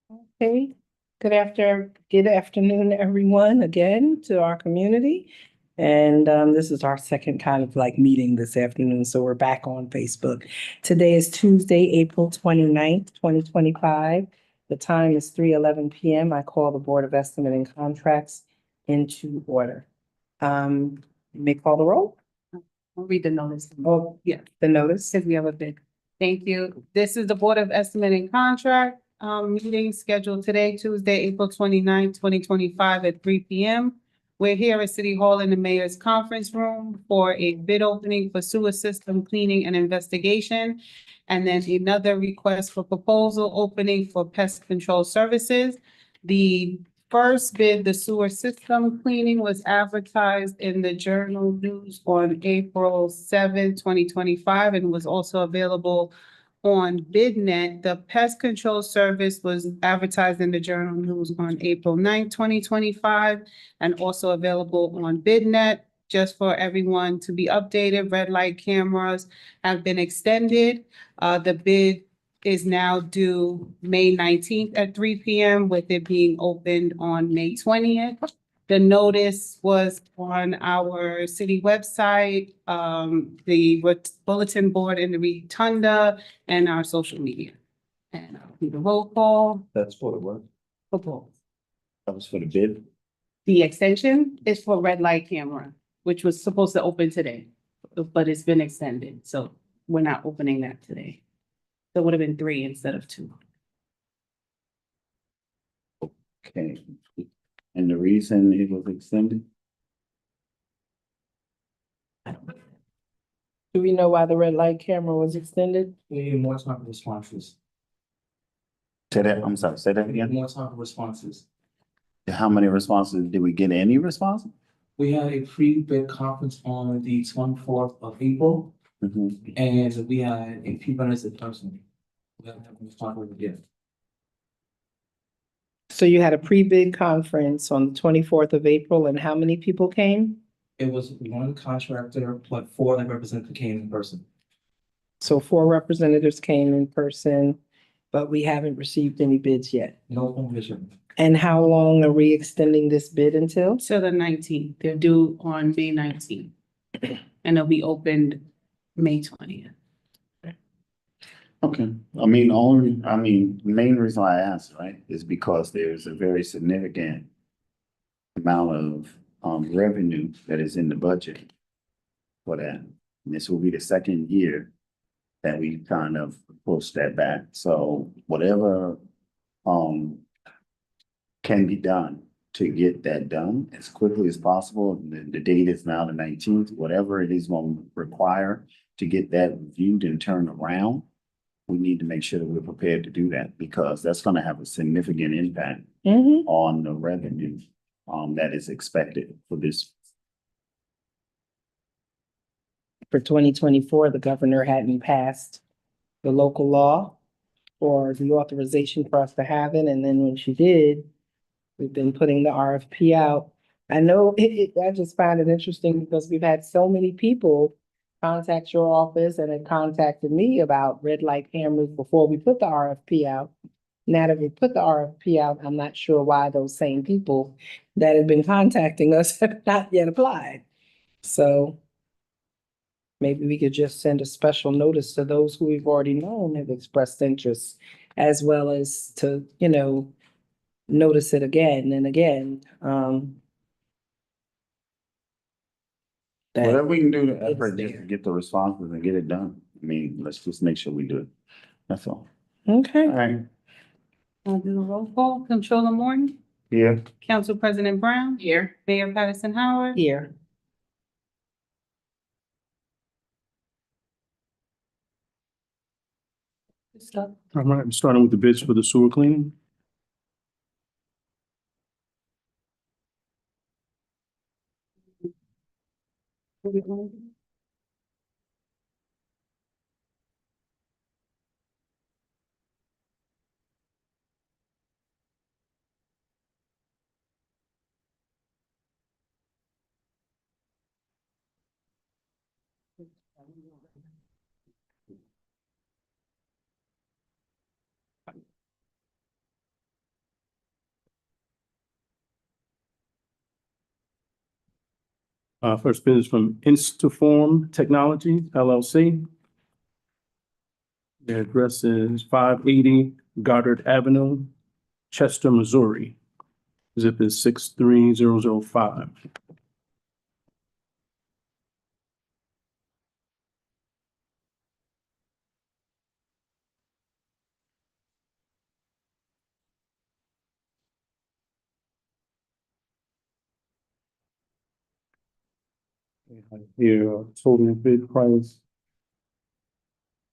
Okay, good afternoon, everyone, again to our community. And this is our second kind of like meeting this afternoon, so we're back on Facebook. Today is Tuesday, April 29th, 2025. The time is 3:11 p.m. I call the Board of Estimate and Contracts into order. You may call the roll. I'll read the notice. Oh, yeah, the notice. Because we have a big, thank you. This is the Board of Estimate and Contract, meeting scheduled today, Tuesday, April 29th, 2025 at 3 p.m. We're here at City Hall in the Mayor's Conference Room for a bid opening for sewer system cleaning and investigation. And then another request for proposal opening for pest control services. The first bid, the sewer system cleaning, was advertised in the Journal News on April 7th, 2025, and was also available on BidNet. The pest control service was advertised in the Journal News on April 9th, 2025, and also available on BidNet. Just for everyone to be updated, red light cameras have been extended. The bid is now due May 19th at 3 p.m. with it being opened on May 20th. The notice was on our city website, the bulletin board in the rotunda, and our social media. And I'll do the roll call. That's for the what? For both. That was for the bid? The extension is for red light camera, which was supposed to open today, but it's been extended, so we're not opening that today. So it would have been 3 instead of 2. Okay. And the reason it was extended? Do we know why the red light camera was extended? We need more time for responses. Say that, I'm sorry, say that again. More time for responses. How many responses? Did we get any responses? We had a pre-bid conference on the 24th of April, Mhm. and we had a few minutes in person. We haven't had a response yet. So you had a pre-bid conference on the 24th of April, and how many people came? It was one contractor, but 4 that represented came in person. So 4 representatives came in person, but we haven't received any bids yet. No permission. And how long are we extending this bid until? So the 19th, they're due on May 19th. And they'll be opened May 20th. Okay, the main reason why I asked, right, is because there's a very significant amount of revenue that is in the budget for that. And this will be the second year that we kind of pushed that back. So whatever can be done to get that done as quickly as possible. The date is now the 19th, whatever it is going to require to get that reviewed and turned around. We need to make sure that we're prepared to do that because that's going to have a significant impact on the revenue that is expected for this. For 2024, the governor hadn't passed the local law or the authorization for us to have it. And then when she did, we've been putting the RFP out. I know I just find it interesting because we've had so many people contact your office and had contacted me about red light cameras before we put the RFP out. Now that we put the RFP out, I'm not sure why those same people that have been contacting us have not yet applied. So maybe we could just send a special notice to those who we've already known have expressed interest, as well as to, notice it again and again. Whatever we can do to it's effort just to there. get the responses and get it done. I mean, let's just make sure we do it. That's all. Okay. All right. I'll do the roll call. Controller Morton, Yeah. Council President Brown. Here. Mayor Patterson Howard. Here. Stuff. All right, I'm starting with the bids for the sewer cleaning. First bid is from Instaform Technology LLC. Their address is 580 Goddard Avenue, Chester, Missouri. Zip is 63005. Here, total bid price.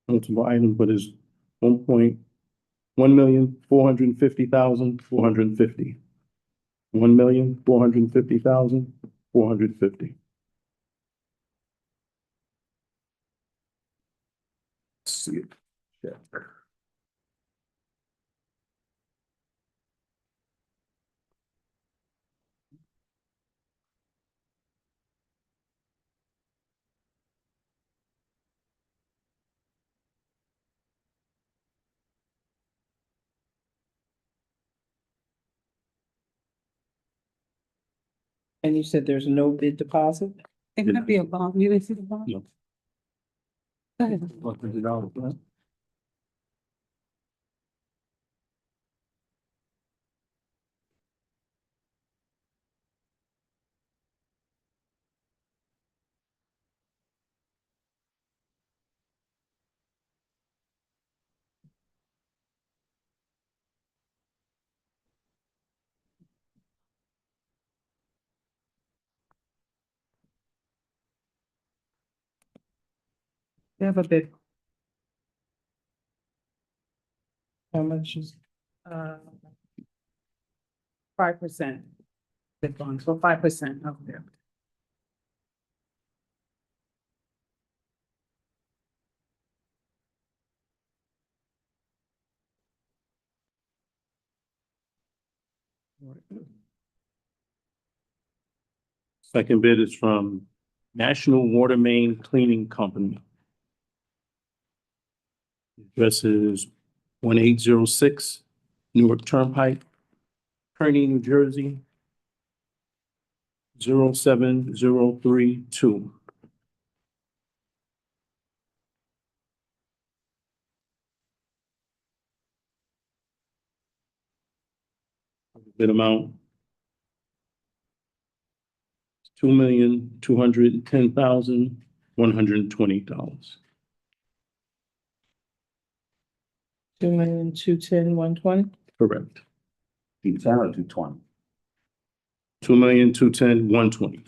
Multiple items, but is 1,450,450. 1,450,450. See it. Check. And you said there's no bid deposit? It might be a bomb. You didn't see the bomb? No. Go ahead. $100, right? They have a bid. How much is, 5%. Bid bonds, so 5% of them. Second bid is from National Water Main Cleaning Company. Address is 1806 Newark Turnpike, Kearney, New Jersey. 07032. Bid amount $2,210,120. 2,210,120? Correct. 210 or 220? 2,210,120.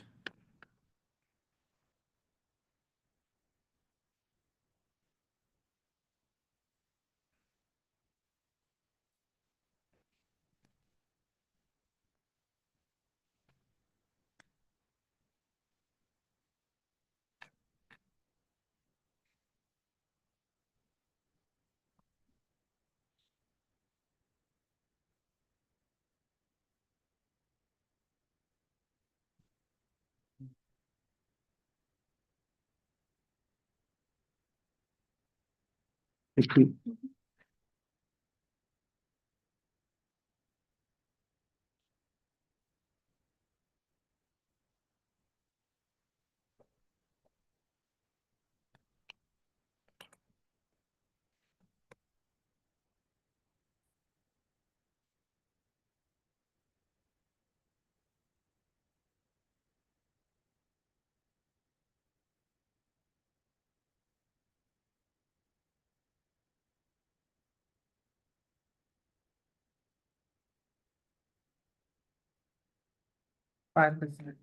Five percent.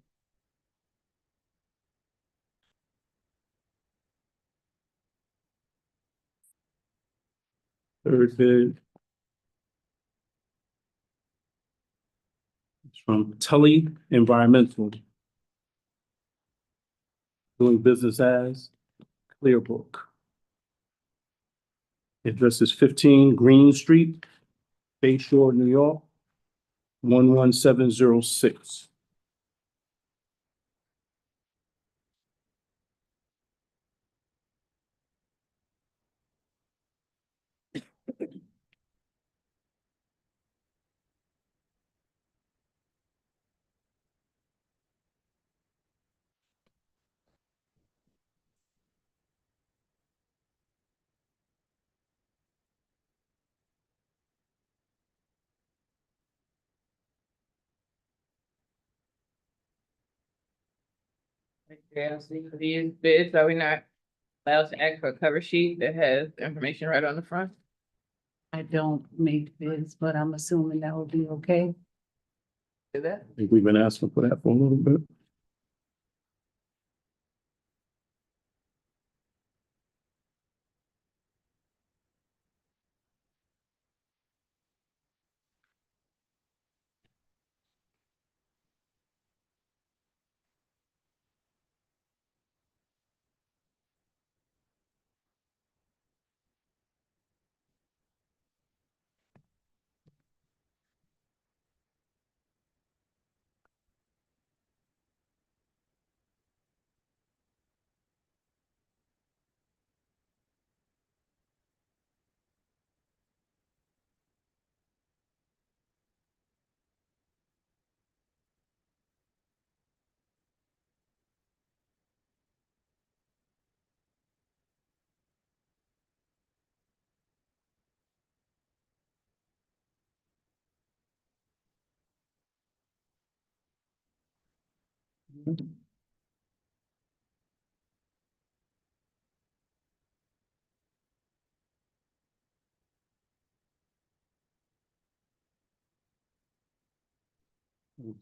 Third bid is from Tully Environmental, doing business as Clearbrook. Address is 15 Green Street, Bay Shore, New York, 11706. Yeah, see, for these bids, are we not allowed to ask for a cover sheet that has information right on the front? I don't make bids, but I'm assuming that will be okay. Do that? I think we've been asking for that for a little bit.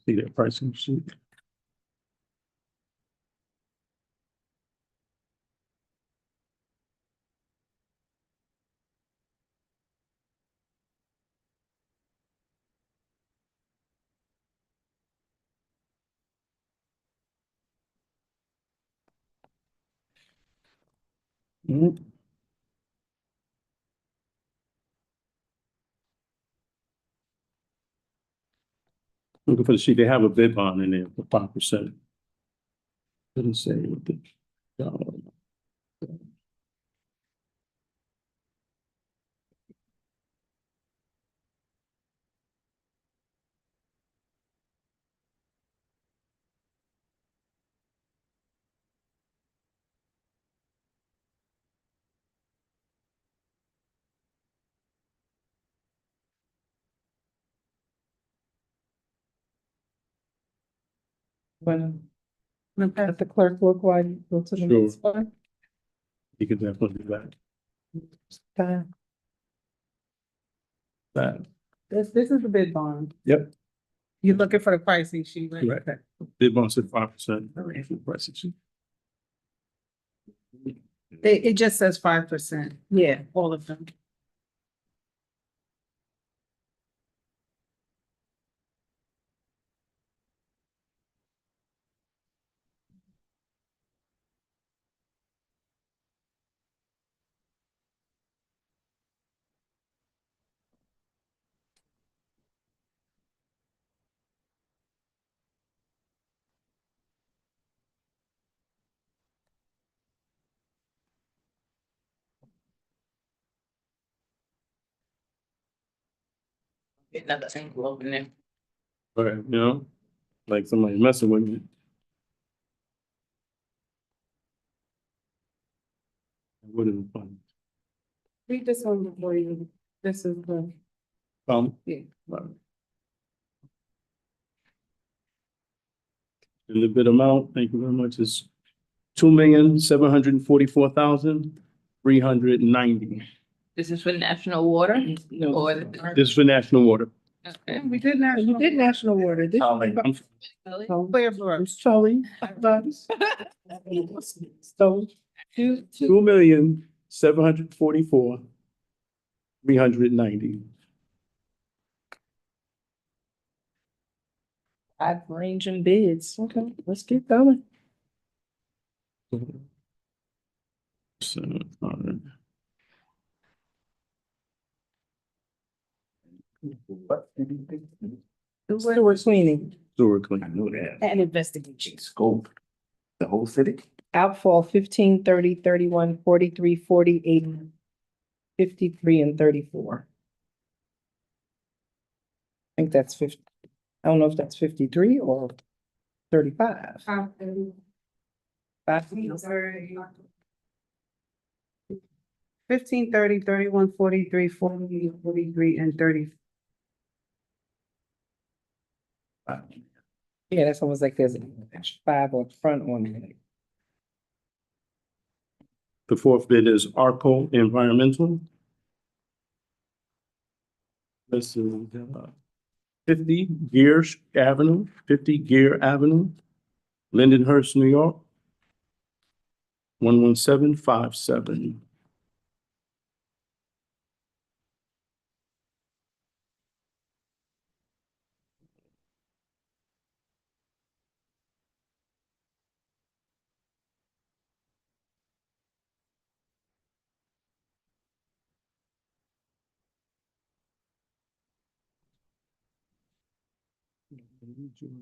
See that pricing sheet. Mhm. Looking for the sheet, they have a bid bond in there for 5%. Didn't say what the dollar amount. When, let the clerk look while you go to the Sure. next one. You could definitely do that. Time. That, This is the bid bond. yep, You're looking for the pricing sheet, right? correct. Bid bond said 5%. Pricing sheet. It just says 5%, Yeah, all of them. Get another envelope in there. Right, you know, like somebody messing with me. It would have been fun. Read this one before you, this is the, yeah. Right. And the bid amount, thank you very much, is 2,744,390. This is for national water no. or? This is for national water. Okay. We did You national, did national water, did I'm- Clear Brook. Sully. So, 2,744,390. wide ranging bids. Okay, let's get going. So, Stuart Sweeney, historically. I know that. And investigation. Scope, the whole city? outfall 15, 30, 31, 43, 40, 80, 53, and 34. I think that's 50. I don't know if that's 53 or 35. 15, 30, 31, 43, 40, 43, and 30. Yeah, that's almost like there's 5 on front on it. The fourth bid is Arco Environmental. This is 50 Gear Avenue, Lindenhurst, New York. 11757.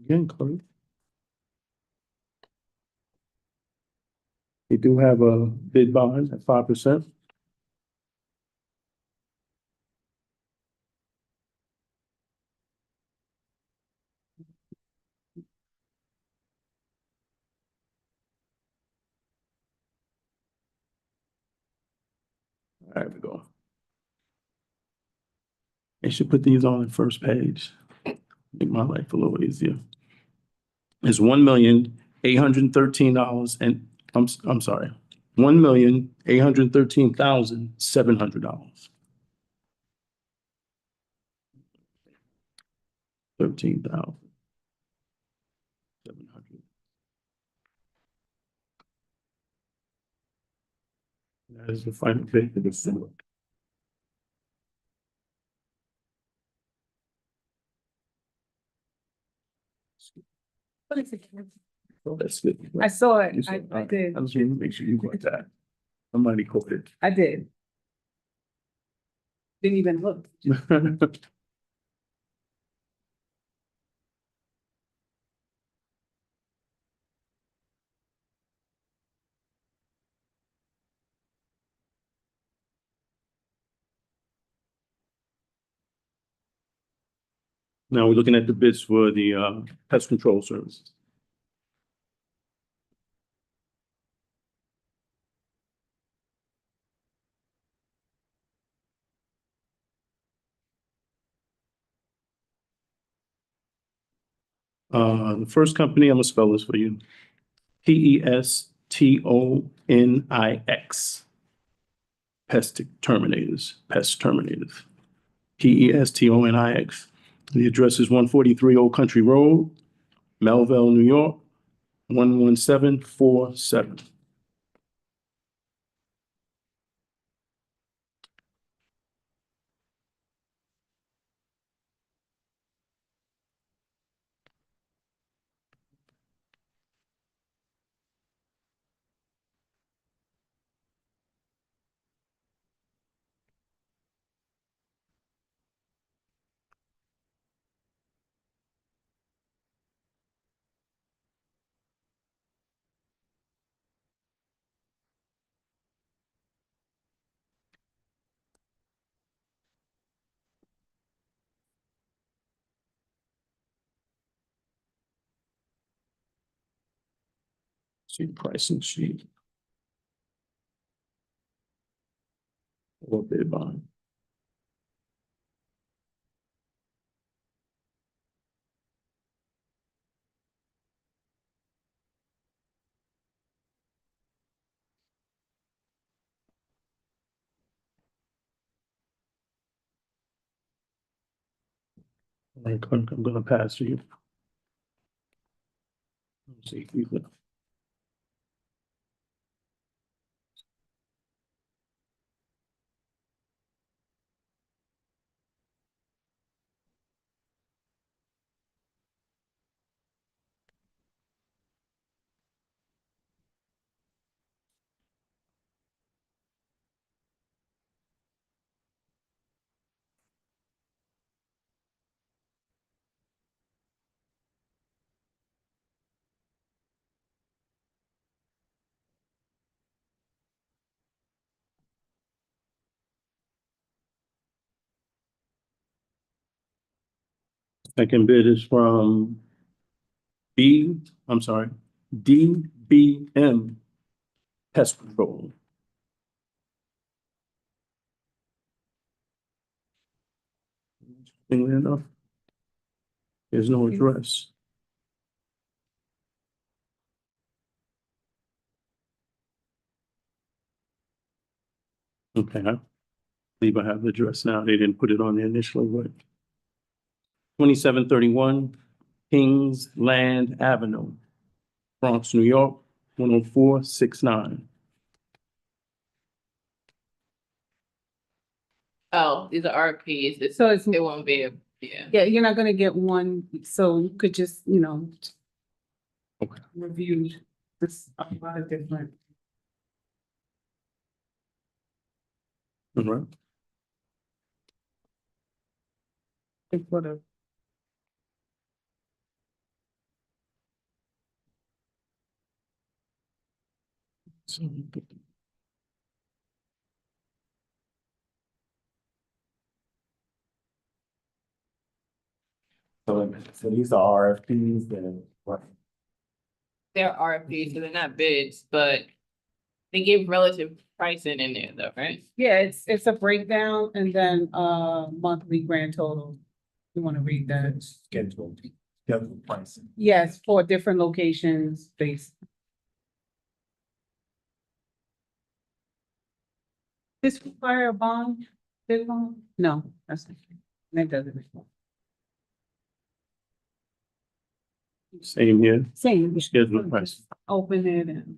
Again, clerk. They do have a bid bond at 5%. There we go. They should put these on the first page. Make my life a little easier. It's $1,813 and I'm sorry, $1,813,700. 13,700. That is the final bid for the sewer. Oh, that's good. I saw it. You saw I it. All right. did. I just want to make sure you got that. Somebody caught it. I did. Didn't even look. Now we're looking at the bids for the pest control services. The first company, I'm gonna spell this for you. PESTONIX. Pest Terminators, Pest Terminators. PESTONIX. The address is 143 Old Country Road, Melville, New York, 11747. See the pricing sheet. Or bid bond. All right, clerk, I'm gonna pass to you. Let's see, second bid is from DBM Pest Control. Interestingly enough, there's no address. Okay, I believe I have the address now. They didn't put it on there initially, but 2731 Kings Land Avenue, Bronx, New York, 10469. Oh, these are RFPs. It's, So it's, it won't be, yeah. yeah, you're not gonna get one, so you could just, Okay. review this, a lot of different. All right. For the So, So these are RFPs that, what? They're RFPs, so they're not bids, but they give relative pricing in there though, right? Yeah, it's a breakdown and then monthly grand total. You wanna read that? Scheduled pricing. Yes, for different locations based. This require a bond? Bid bond? No, that's not. That doesn't. Same here. Same. Schedule price. Open it and.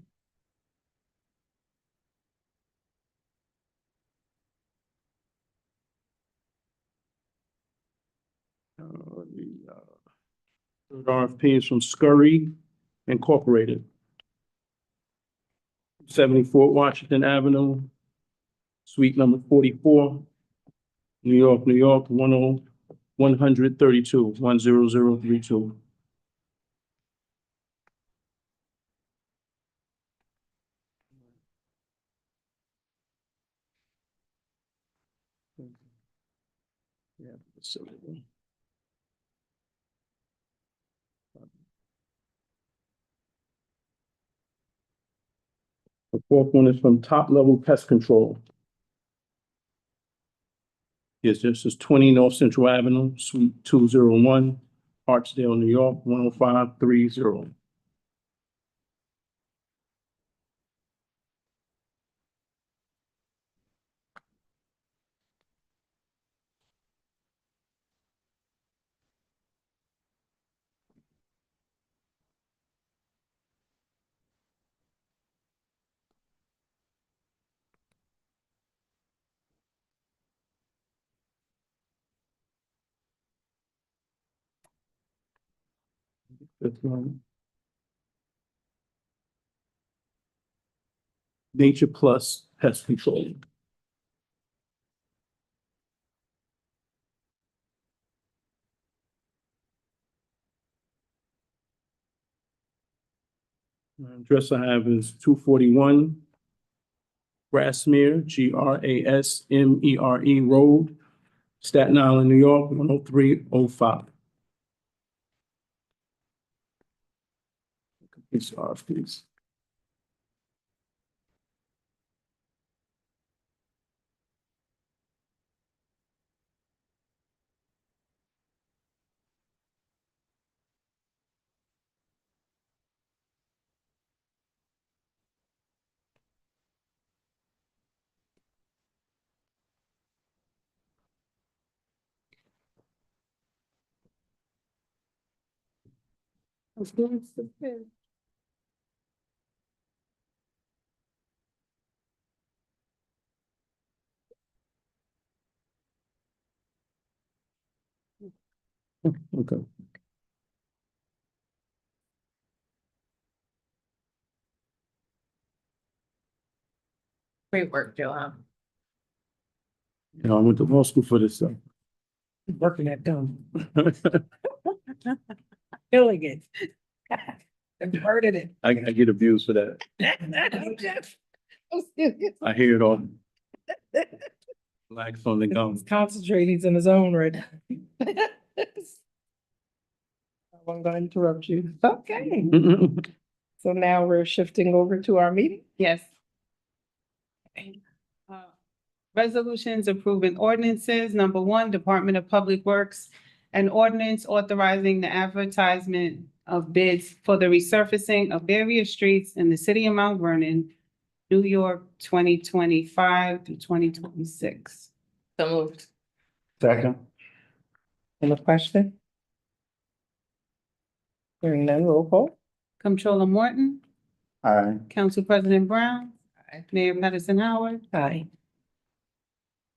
Third RFP is from Scurry Incorporated. 74 Washington Avenue, suite number 44, New York, New York, 10032, 10032. Yeah, facility. The fourth one is from Top Level Pest Control. Yes, this is 20 North Central Avenue, Suite 201, Archdale, New York, 10530. Fifth one. Nature Plus Pest Control. Address I have is 241 Grassmere, Grasmere Road, Staten Island, New York, 10305. These are, please. Okay. Great work, Joe. You know, I went to law school for this stuff. Working at them, killing it. Converted it. I get abused for that. I hear it all. Relax on the gum. He's concentrating, he's in his own right now. I'm gonna interrupt you. Okay, so now we're shifting over to our meeting. Yes. Resolutions approving ordinances. Number one, Department of Public Works. An ordinance authorizing the advertisement of bids for the resurfacing of various streets in the city of Mount Vernon New York, 2025 to 2026. So moved. Second. On the question? Hearing none, roll call. Comptroller Morton, Aye. Council President Brown, Mayor Madison Howard. Aye.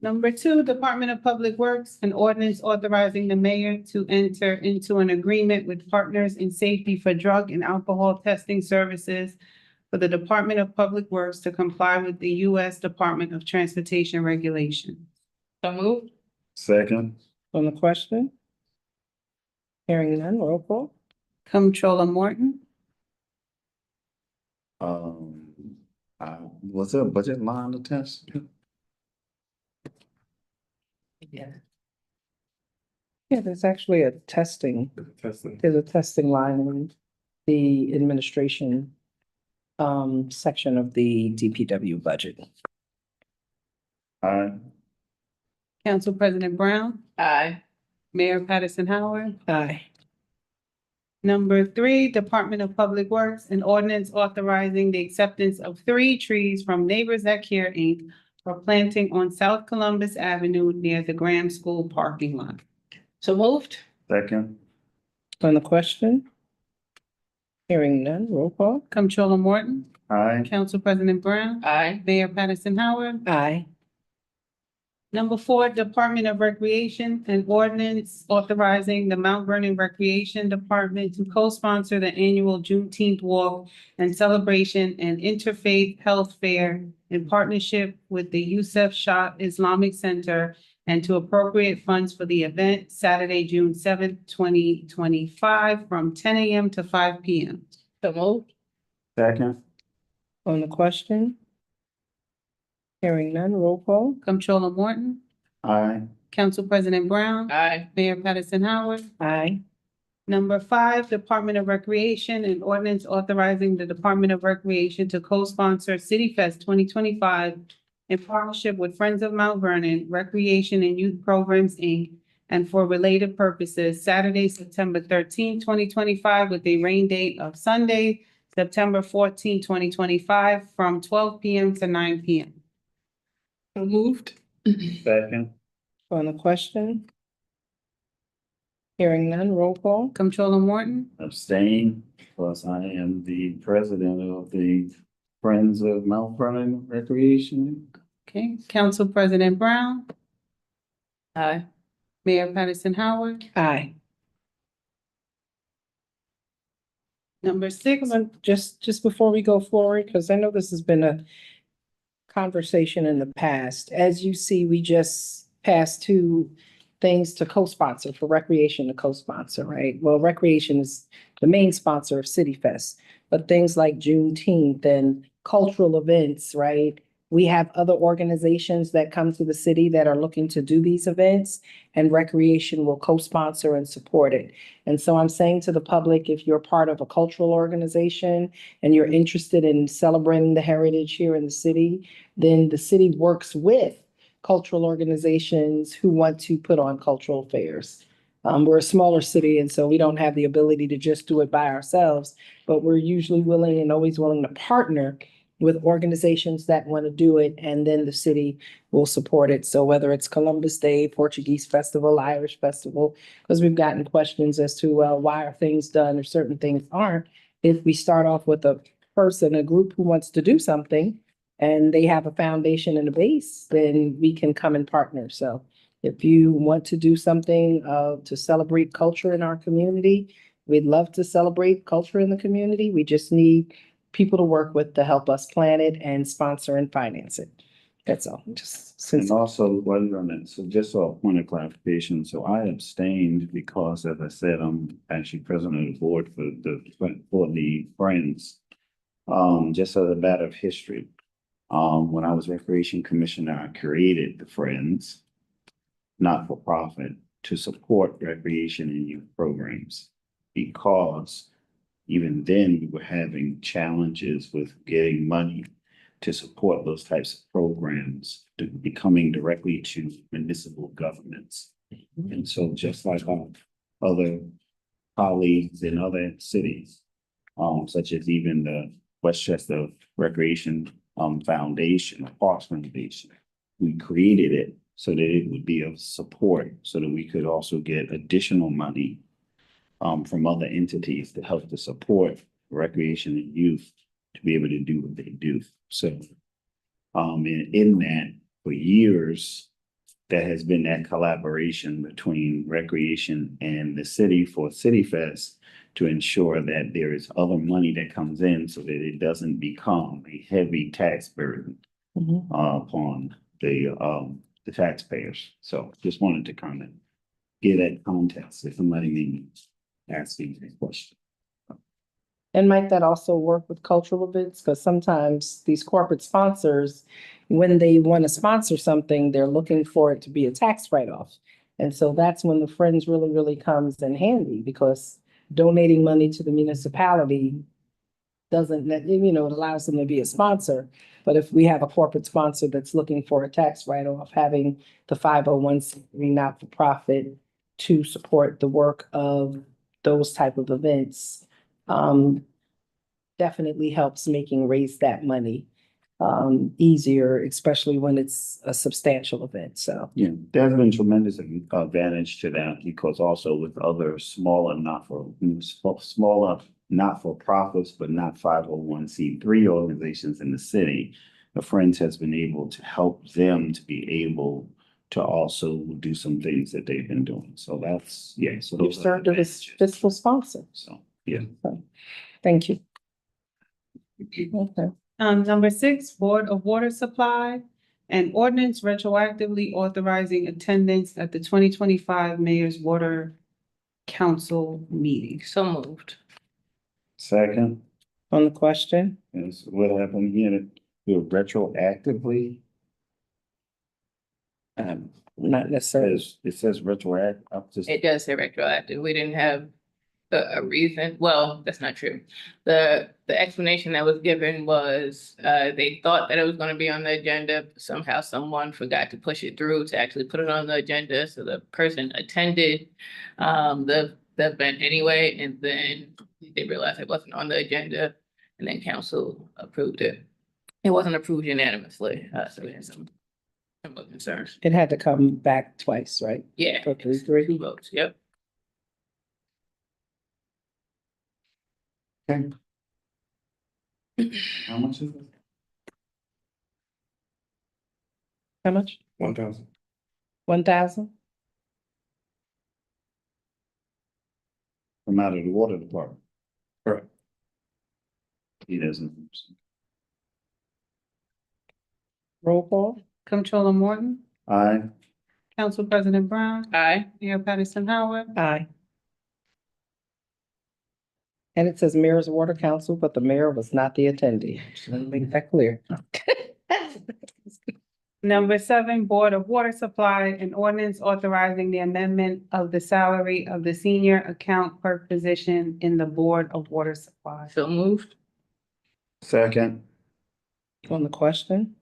Number two, Department of Public Works, an ordinance authorizing the mayor to enter into an agreement with Partners in Safety for drug and alcohol testing services for the Department of Public Works to comply with the U.S. Department of Transportation regulations. So moved. Second. On the question? Hearing none, roll call. Comptroller Morton, Was there a budget line to test? Yeah, there's actually a testing, Testing. there's a testing line in the administration section of the DPW budget. Aye. Council President Brown, Aye. Mayor Patterson Howard. Aye. Number three, Department of Public Works, an ordinance authorizing the acceptance of 3 trees from Neighbors That Care, Inc. for planting on South Columbus Avenue near the Graham School parking lot. So moved. Second. On the question? Hearing none, roll call. Comptroller Morton, Aye. Council President Brown, Aye. Mayor Patterson Howard. Aye. Number four, Department of Recreation, an ordinance authorizing the Mount Vernon Recreation Department to co-sponsor the annual Juneteenth Walk and Celebration and Interfaith Health Fair in partnership with the Youssef Shah Islamic Center and to appropriate funds for the event Saturday, June 7th, 2025, from 10 a.m. to 5 p.m. So moved. Second. On the question? Hearing none, roll call. Comptroller Morton, Aye. Council President Brown, Aye. Mayor Patterson Howard. Aye. Number five, Department of Recreation, an ordinance authorizing the Department of Recreation to co-sponsor City Fest 2025 in partnership with Friends of Mount Vernon Recreation and Youth Programs, Inc., and for related purposes, Saturday, September 13, 2025, with a rain date of Sunday, September 14, 2025, from 12 p.m. to 9 p.m. So moved. Second. On the question? Hearing none, roll call. Comptroller Morton, Abstain, because I am the president of the Friends of Mount Vernon Recreation. okay, Council President Brown, Aye. Mayor Patterson Howard. Aye. Number six, Just before we go forward, because I know this has been a conversation in the past. As you see, we just passed 2 things to co-sponsor, for recreation to co-sponsor, right? Well, recreation is the main sponsor of City Fest, but things like Juneteenth and cultural events, right? We have other organizations that come to the city that are looking to do these events, and recreation will co-sponsor and support it. And so I'm saying to the public, if you're part of a cultural organization and you're interested in celebrating the heritage here in the city, then the city works with cultural organizations who want to put on cultural fairs. We're a smaller city, and so we don't have the ability to just do it by ourselves, but we're usually willing and always willing to partner with organizations that want to do it, and then the city will support it. So whether it's Columbus Day, Portuguese Festival, Irish Festival, because we've gotten questions as to, well, why are things done or certain things aren't? If we start off with a person, a group who wants to do something, and they have a foundation and a base, then we can come and partner. So if you want to do something to celebrate culture in our community, we'd love to celebrate culture in the community. We just need people to work with to help us plan it and sponsor and finance it. That's all, just since. And also, while you're on that, so just a point of clarification, so I abstained because, as I said, I'm actually president of the board for the Friends. Just as a matter of history, when I was Recreation Commissioner, I created the Friends, not for profit, to support recreation and youth programs, because even then we were having challenges with getting money to support those types of programs, to be coming directly to municipal governments. And so just like our other colleagues in other cities, such as even the Westchester Recreation foundation, a Parks Foundation. We created it so that it would be of support, so that we could also get additional money from other entities to help to support recreation and youth to be able to do what they do. So, in that, for years, there has been that collaboration between recreation and the city for City Fest to ensure that there is other money that comes in so that it doesn't become a heavy tax burden Mhm. upon the taxpayers. So just wanted to kind of give that context if somebody may be asking a question. And might that also work with cultural events? Because sometimes these corporate sponsors, when they want to sponsor something, they're looking for it to be a tax write-off. And so that's when the Friends really, really comes in handy, because donating money to the municipality doesn't, it allows them to be a sponsor. But if we have a corporate sponsor that's looking for a tax write-off, having the 501(c)(3) not-for-profit to support the work of those type of events, definitely helps raise that money easier, especially when it's a substantial event. So Yeah, there's been tremendous advantage to that because also with other smaller not-for-profits, but not 501(c)(3) organizations in the city, the Friends has been able to help them to be able to also do some things that they've been doing. So that's, yeah. So you've those are served as advantages. a fiscal sponsor. So, yeah. Thank you. Okay. Number 6, Board of Water Supply, an ordinance retroactively authorizing attendance at the 2025 Mayor's Water Council meeting. So moved. Second On the question, is what happened here, we're retroactively. not necessarily. It says retroactive, up to. It does say retroactive. We didn't have a reason. Well, that's not true. The explanation that was given was, they thought that it was gonna be on the agenda. Somehow someone forgot to push it through to actually put it on the agenda. So the person attended, the event anyway, and then they realized it wasn't on the agenda. And then council approved it. It wasn't approved unanimously, so we had some concerns. It had to come back twice, right? Yeah. For 3-3. 2 votes, yep. Okay. How much is it? How much? 1,000. 1,000? From out of the water department. Correct. He doesn't. Roll call? Comptroller Morton, Aye. Council President Brown, Aye. Mayor Patterson Howard, Aye. And it says Mayor's Water Council, but the mayor was not the attendee. Just let me make that clear. Number 7, Board of Water Supply, an ordinance authorizing the amendment of the salary of the senior account clerk position in the Board of Water Supply. So moved. Second. On the question?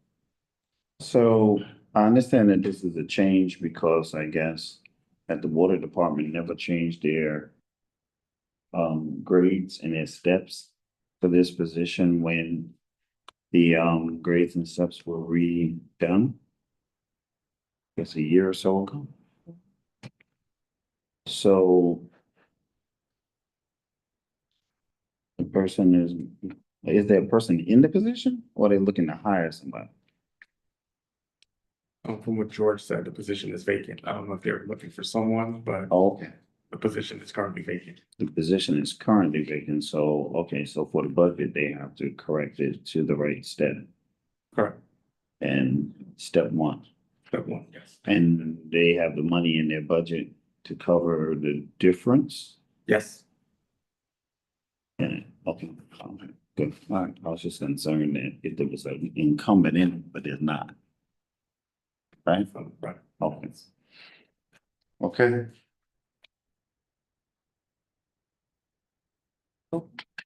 So I understand that this is a change because I guess that the water department never changed their grades and their steps for this position when the grades and steps were redone. I guess a year or so ago. So the person is there a person in the position or are they looking to hire somebody? From what George said, the position is vacant. I don't know if they're looking for someone, but Oh, okay. the position is currently vacant. The position is currently vacant, so, okay, so for the budget, they have to correct it to the right step. Correct. And step 1, Step 1, yes. and they have the money in their budget to cover the difference. Yes. And, okay, good. All right, I was just concerned that if there was an incumbent in it, but there's not. Right? Right. Okay. Okay.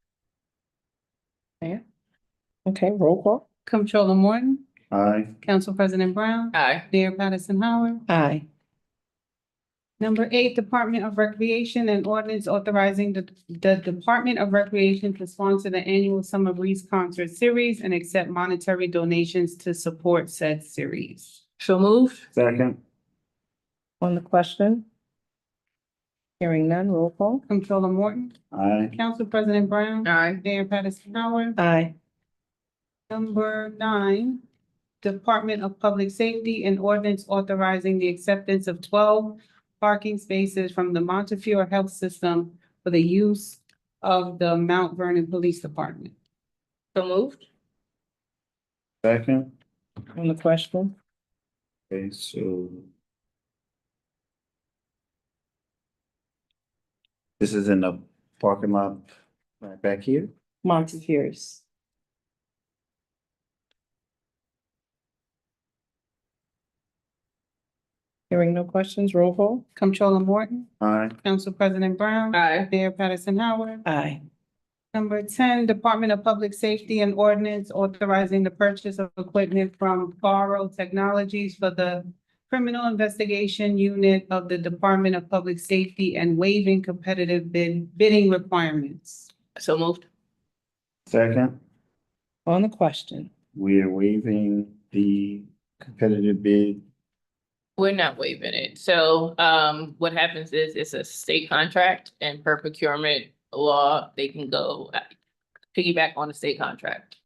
Okay, roll call? Comptroller Morton, Aye. Council President Brown, Aye. Mayor Patterson Howard, Aye. Number 8, Department of Recreation and ordinance authorizing the Department of Recreation to sponsor the annual Summer Breeze Concert Series and accept monetary donations to support said series. So moved. Second. On the question? Hearing none, roll call. Controller Morton, Aye. Council President Brown, Aye. Mayor Patterson Howard. Aye. Number 9, Department of Public Safety and ordinance authorizing the acceptance of 12 parking spaces from the Montefiore Health System for the use of the Mount Vernon Police Department. So moved. Second. On the question? Okay, so. This is in the parking lot right back here. Montefiore's. Hearing no questions, roll call. Comptroller Morton, Aye. Council President Brown. Aye. Mayor Patterson Howard. Aye. Number 10, Department of Public Safety and ordinance authorizing the purchase of equipment from Faro Technologies for the Criminal Investigation Unit of the Department of Public Safety and waiving competitive bidding requirements. So moved. Second. On the question? We are waiving the competitive bid. We're not waiving it. So, what happens is it's a state contract and per procurement law, they can go piggyback on a state contract.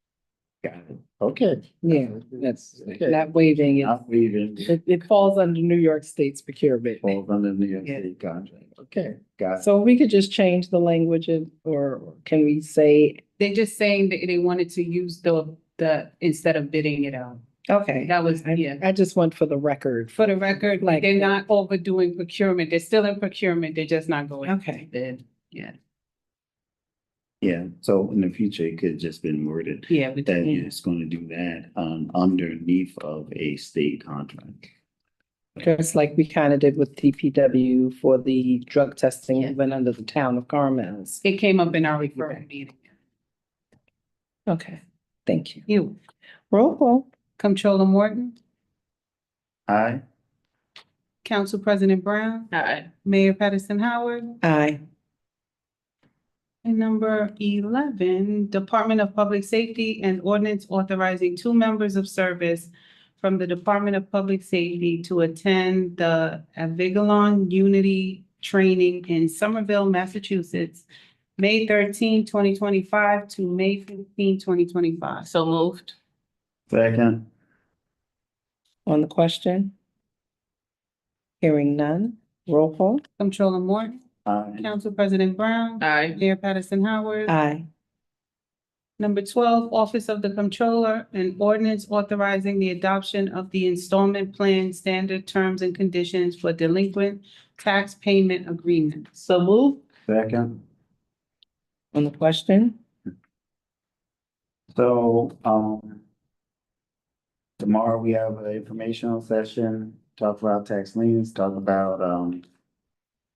Got it. Okay. Yeah, that's Okay. not waiving it. Not waiving. It falls under New York State's procurement. Falls under New York Yeah. State contract. Okay, got it. So we could just change the language or can we say, They're just saying that they wanted to use the, instead of bidding it out. okay. That was, yeah. I just want for the record. For the record, Like- they're not overdoing procurement. They're still in procurement. They're just not going. Okay. Bid. Yeah, Yeah, so in the future, it could just been worded yeah, we that did. it's gonna do that underneath of a state contract. Just like we kind of did with DPW for the drug testing, Yeah. even under the town of Carmels. It came up in our referral meeting. Okay, thank you. You, Roll call. Comptroller Morton, Aye. Council President Brown, Aye. Mayor Patterson Howard. Aye. And number 11, Department of Public Safety and ordinance authorizing 2 members of service from the Department of Public Safety to attend the Avigalon Unity Training in Somerville, Massachusetts, May 13, 2025 to May 15, 2025. So moved. Second. On the question? Hearing none, roll call. Comptroller Morton, Aye. Council President Brown, Aye. Mayor Patterson Howard. Aye. Number 12, Office of the Comptroller, an ordinance authorizing the adoption of the installment plan standard terms and conditions for delinquent tax payment agreements. So moved. Second. On the question? So, tomorrow we have an informational session, talk about tax liens, talk about,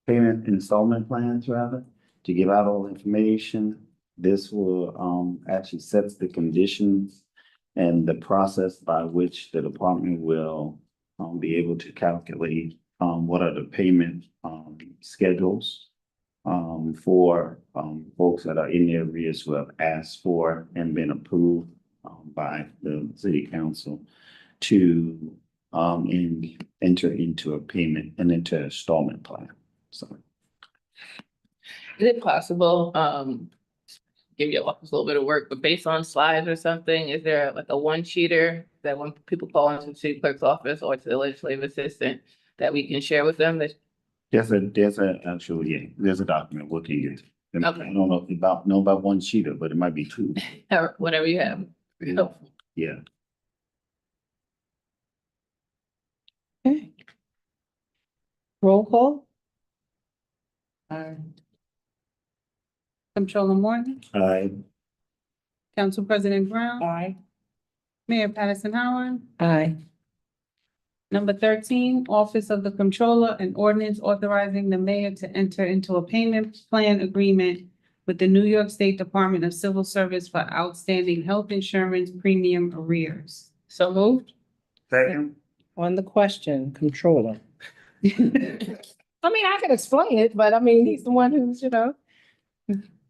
payment installment plans rather, to give out all the information. This will, actually sets the conditions and the process by which the department will, be able to calculate, what are the payment, schedules, for, folks that are in the arrears who have asked for and been approved, by the city council to, enter into a payment and into an installment plan. So, Is it possible, give your office a little bit of work, but based on slides or something, is there like a one-sheeter that when people call into the city clerk's office or to the legislative assistant that we can share with them that, there's a document we can use. And I Okay. don't know about one sheeter, but it might be two. or whatever you have? Helpful. Yeah. Okay. Roll call? Comptroller Morton, Aye. Council President Brown, Aye. Mayor Patterson Howard. Aye. Number 13, Office of the Comptroller, an ordinance authorizing the mayor to enter into a payment plan agreement with the New York State Department of Civil Service for outstanding health insurance premium arrears. So moved. Second. On the question, controller. I mean, I can explain it, but I mean, he's the one who's,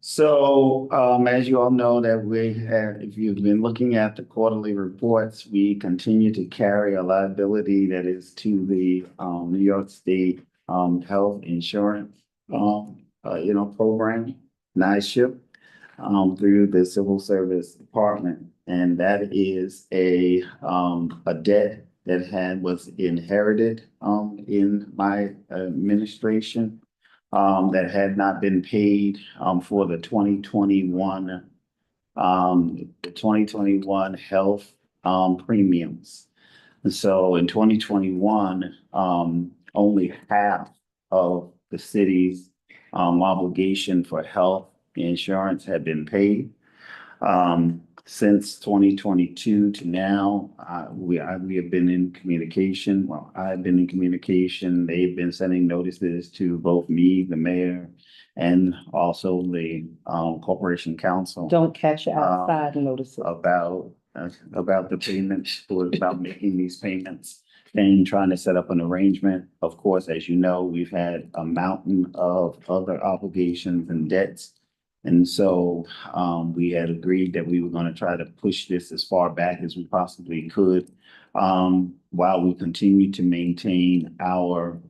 So, as you all know that we have, if you've been looking at the quarterly reports, we continue to carry a liability that is to the, New York State, Health Insurance, program, NISHIP, through the Civil Service Department. And that is a debt that was inherited, in my administration, that had not been paid, for the 2021 health, premiums. And so in 2021, only half of the city's, obligation for health insurance had been paid. Since 2022 to now, we have been in communication. Well, I've been in communication. They've been sending notices to both me, the mayor, and also the corporation council don't catch outside notices. about the payments, about making these payments and trying to set up an arrangement. Of course, as you know, we've had a mountain of other obligations and debts. And so we had agreed that we were going to try to push this as far back as we possibly could, while we continue to maintain our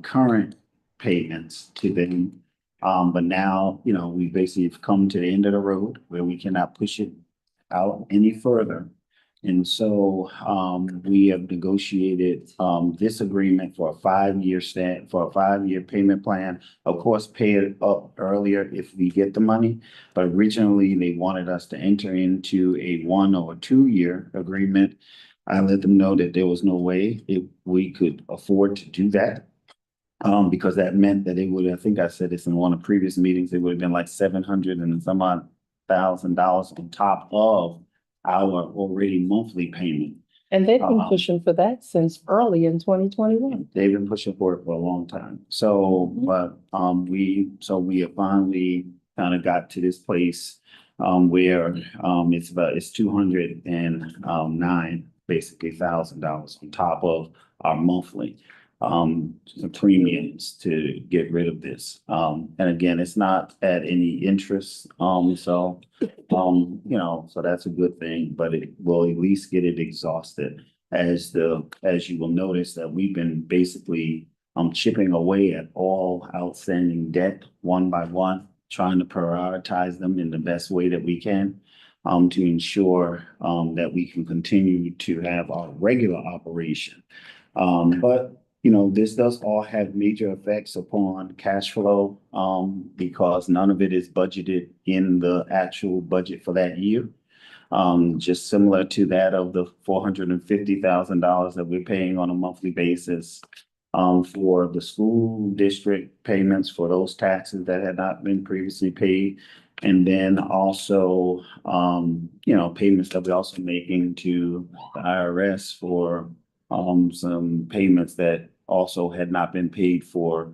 current payments to them. But now, we basically have come to the end of the road where we cannot push it out any further. And so we have negotiated this agreement for a 5-year payment plan. Of course, pay it up earlier if we get the money. But originally, they wanted us to enter into a 1 or 2 year agreement. I let them know that there was no way we could afford to do that. Because that meant that it would, I think I said this in one of the previous meetings, it would have been like $700 and some odd thousand on top of our already monthly payment. And they've been pushing for that since early in 2021. They've been pushing for it for a long time. So, but we have finally kind of got to this place where it's $209 basically $1,000 on top of our monthly premiums to get rid of this. And again, it's not at any interest. So that's a good thing, but it will at least get it exhausted. As you will notice that we've been basically chipping away at all outstanding debt one by one, trying to prioritize them in the best way that we can, to ensure that we can continue to have our regular operation. But this does all have major effects upon cash flow, because none of it is budgeted in the actual budget for that year. Just similar to that of the $450,000 that we're paying on a monthly basis, for the school district payments for those taxes that had not been previously paid. And then also, payments that we're also making to the IRS for some payments that also had not been paid for,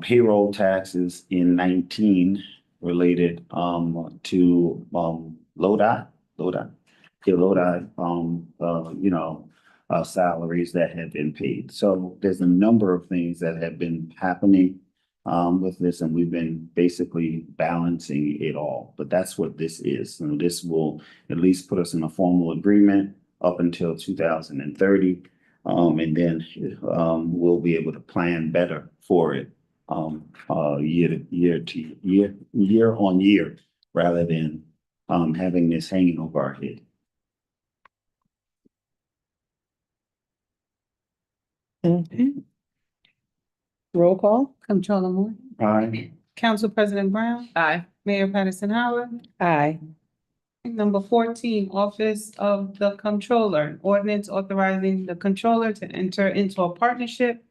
payroll taxes in 19 related to LODI, salaries that have been paid. So there's a number of things that have been happening with this, and we've been basically balancing it all. But that's what this is. And this will at least put us in a formal agreement up until 2030. And then we'll be able to plan better for it year on year, rather than having this hanging over our head. Okay. Roll call? Comptroller Moore, Aye. Council President Brown, Aye. Mayor Patterson Howard. Aye. Number 14, Office of the Comptroller, ordinance authorizing the Comptroller to enter into a partnership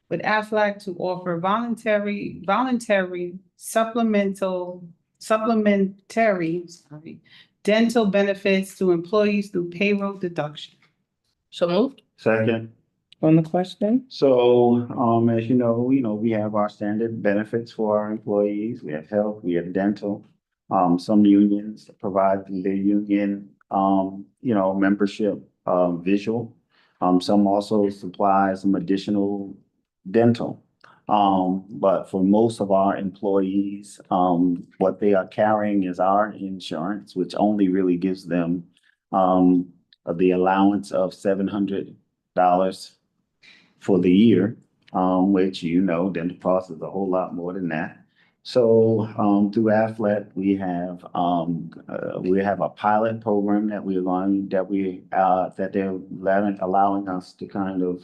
with Aflac to offer voluntary supplementary dental benefits to employees through payroll deduction. So moved. Second. On the question? So, as you know, we have our standard benefits for our employees. We have health, we have dental. Some unions provide through their union, membership, visual. Some also supply some additional dental. But for most of our employees, what they are carrying is our insurance, which only really gives them the allowance of $700 for the year, which dental cost is a whole lot more than that. So through Aflet, we have a pilot program that we're going that they're allowing us to kind of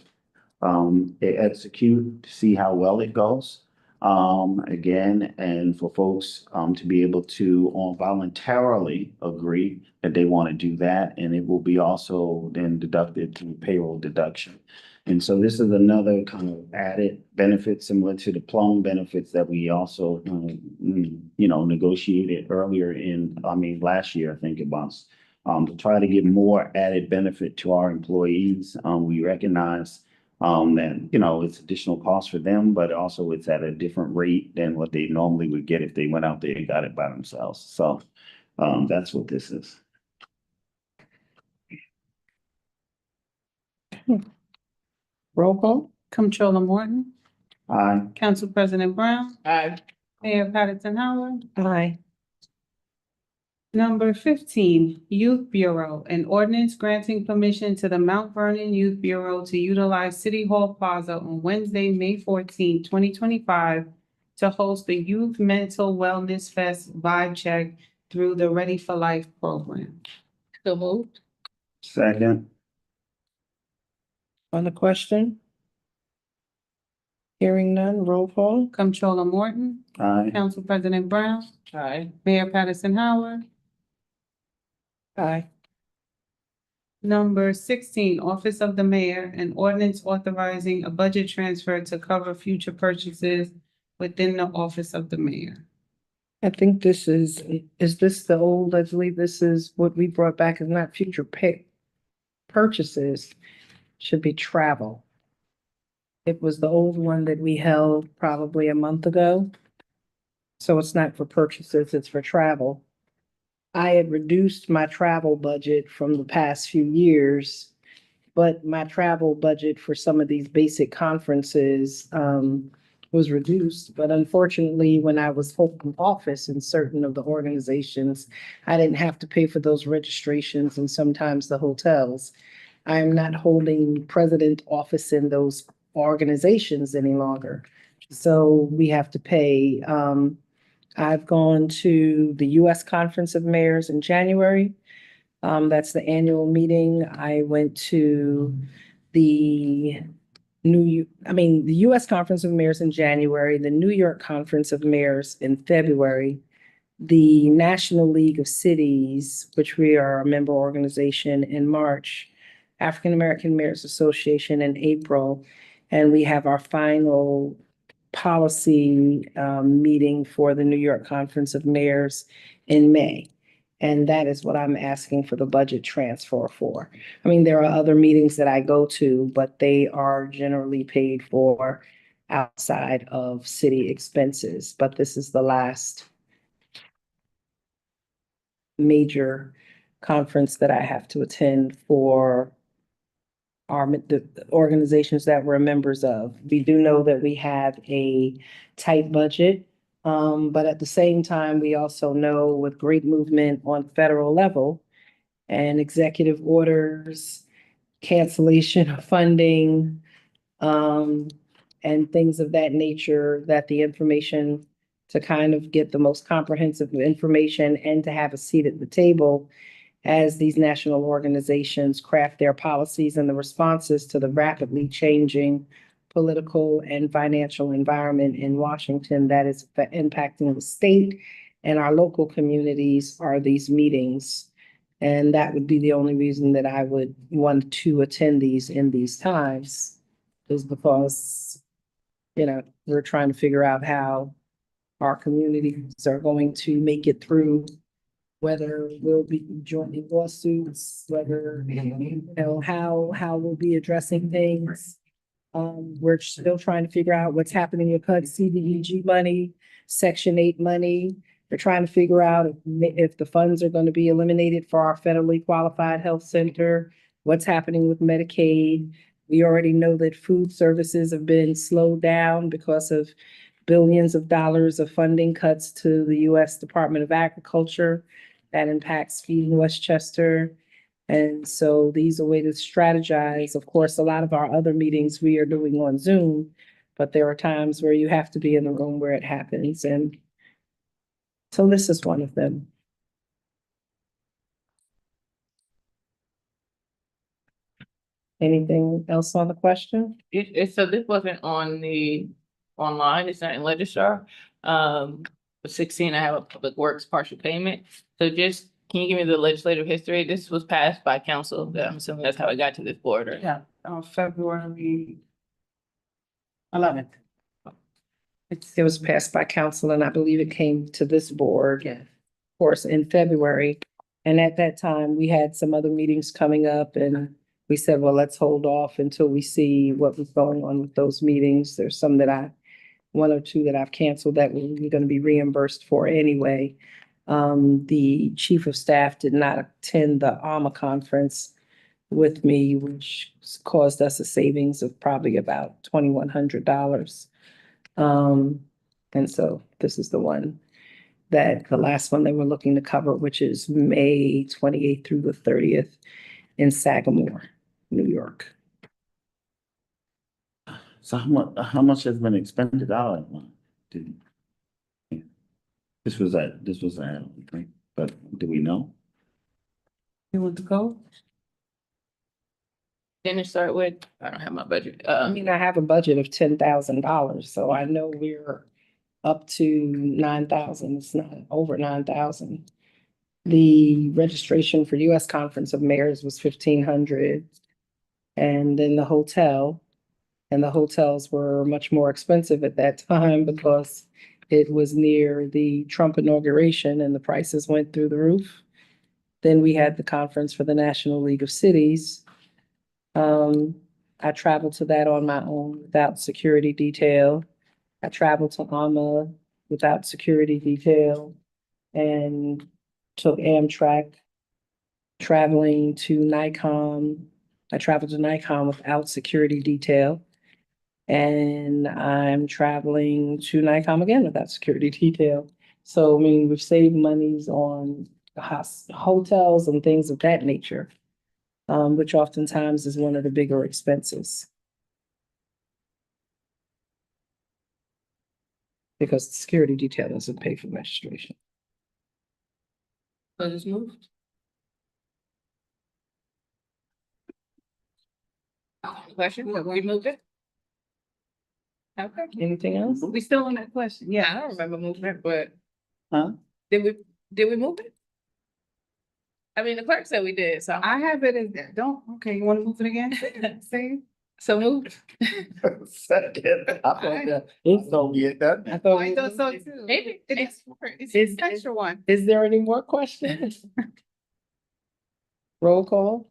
execute to see how well it goes. Again, and for folks to be able to voluntarily agree that they want to do that, and it will be also then deducted through payroll deduction. And so this is another kind of added benefit similar to the plum benefits that we also, negotiated earlier last year, I think it was, to try to give more added benefit to our employees. We recognize that, it's additional cost for them, but also it's at a different rate than what they normally would get if they went out there and got it by themselves. So that's what this is. Roll call? Comptroller Morton, Aye. Council President Brown, Aye. Mayor Patterson Howard. Aye. Number 15, Youth Bureau, an ordinance granting permission to the Mount Vernon Youth Bureau to utilize City Hall Plaza on Wednesday, May 14, 2025, to host the Youth Mental Wellness Fest Vibe Check through the Ready for Life program. So moved. Second. On the question? Hearing none, roll call? Comptroller Morton, Aye. Council President Brown, Aye. Mayor Patterson Howard. Aye. Number 16, Office of the Mayor, an ordinance authorizing a budget transfer to cover future purchases within the Office of the Mayor. I think this is this the old, I believe this is what we brought back is not future purchases, should be travel. It was the old one that we held probably a month ago. So it's not for purchases, it's for travel. I had reduced my travel budget from the past few years, but my travel budget for some of these basic conferences was reduced. But unfortunately, when I was holding office in certain of the organizations, I didn't have to pay for those registrations and sometimes the hotels. I am not holding president office in those organizations any longer. So we have to pay. I've gone to the U.S. Conference of Mayors in January. That's the annual meeting. I went to the U.S. Conference of Mayors in January, the New York Conference of Mayors in February, the National League of Cities, which we are a member organization, in March, African American Mayors Association in April, and we have our final policy meeting for the New York Conference of Mayors in May. And that is what I'm asking for the budget transfer for. I mean, there are other meetings that I go to, but they are generally paid for outside of city expenses. But this is the last major conference that I have to attend for the organizations that we're members of. We do know that we have a tight budget, but at the same time, we also know with great movement on federal level and executive orders, cancellation of funding, and things of that nature, that the information to kind of get the most comprehensive information and to have a seat at the table as these national organizations craft their policies and the responses to the rapidly changing political and financial environment in Washington that is impacting the state and our local communities, are these meetings. And that would be the only reason that I would want to attend these in these times, is because, we're trying to figure out how our communities are going to make it through, whether we'll be joining lawsuits, whether, how we'll be addressing things. We're still trying to figure out what's happening with HUD CDBG money, Section 8 money. We're trying to figure out if the funds are going to be eliminated for our federally qualified health center, what's happening with Medicaid. We already know that food services have been slowed down because of billions of dollars of funding cuts to the US Department of Agriculture. That impacts Feeding Westchester. And so these are ways to strategize. Of course, a lot of our other meetings we are doing on Zoom, but there are times where you have to be in the room where it happens. And so this is one of them. Anything else on the question? So this wasn't on the online, it's not in Registrar. For 16, I have a Public Works partial payment. So just, can you give me the legislative history? This was passed by council. I'm assuming that's how it got to this board, right? Yeah, on February 11th. It was passed by council and I believe it came to this board. Yeah. Of course, in February. And at that time, we had some other meetings coming up and we said, well, let's hold off until we see what was going on with those meetings. There's some that one or two that I've canceled that we're gonna be reimbursed for anyway. The chief of staff did not attend the ARMA conference with me, which caused us a savings of probably about $2,100. And so this is the one that the last one they were looking to cover, which is May 28th through the 30th in Sagamore, New York. So how much has been expended out? of it? This was but do we know? You want to go? Didn't it start with, I don't have my budget. I mean, I have a budget of $10,000, so I know we're up to 9,000. It's not over 9,000. The registration for US Conference of Mayors was 1,500. And then the hotel, and the hotels were much more expensive at that time because it was near the Trump inauguration and the prices went through the roof. Then we had the conference for the National League of Cities. I traveled to that on my own without security detail. I traveled to AMA without security detail and took Amtrak. Traveling to Nikon, I traveled to Nikon without security detail. And I'm traveling to Nikon again without security detail. So, I mean, we've saved monies on hotels and things of that nature, which oftentimes is one of the bigger expenses. Because the security detail doesn't pay for registration. So just moved. Question, we moved it? Okay. Anything else? We still on that question? Yeah, I Yeah. don't remember moving it, but Huh? did we move it? I mean, the clerk said we did, so. I have it as that. Okay, you want to move it again? Say. So moved. Second. I thought that, it's gonna get that. I thought I we- thought so too. Maybe. It's Is- an extra one. Is there any more questions? Roll call?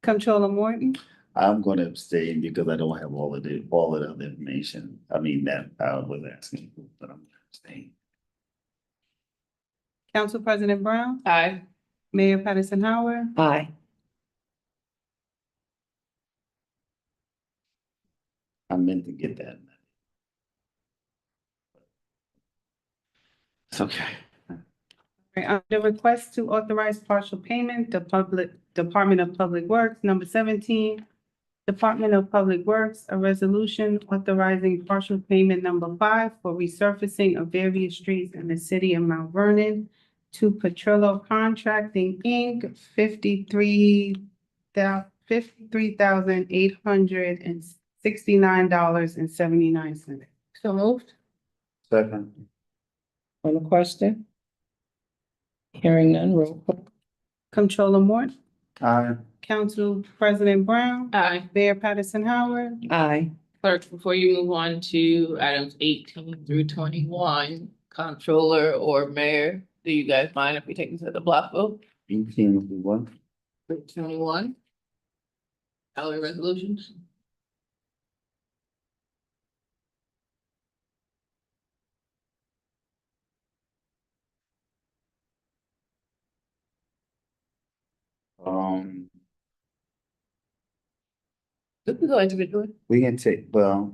Comptroller Morton, I'm gonna abstain because I don't have all of the other information. I mean, that I was asking, but I'm abstaining. Council President Brown, Aye. Mayor Patterson Howard, Aye. I meant to get that. It's okay. The request to authorize partial payment, the Department of Public Works, number 17. Department of Public Works, a resolution authorizing partial payment number 5 for resurfacing of various streets in the city of Mount Vernon to Petrillo Contracting, Inc., $53,869.79. So moved. Second. On the question? Hearing none, roll call. Comptroller Morton, Aye. Council President Brown, Aye. Mayor Patterson Howard, Aye. Clerk, before you move on to items 18 through 21, comptroller or mayor, do you guys mind if we take this as a block vote? 18 Through 21? Salary resolutions? Um. We can go individually. We can take, well,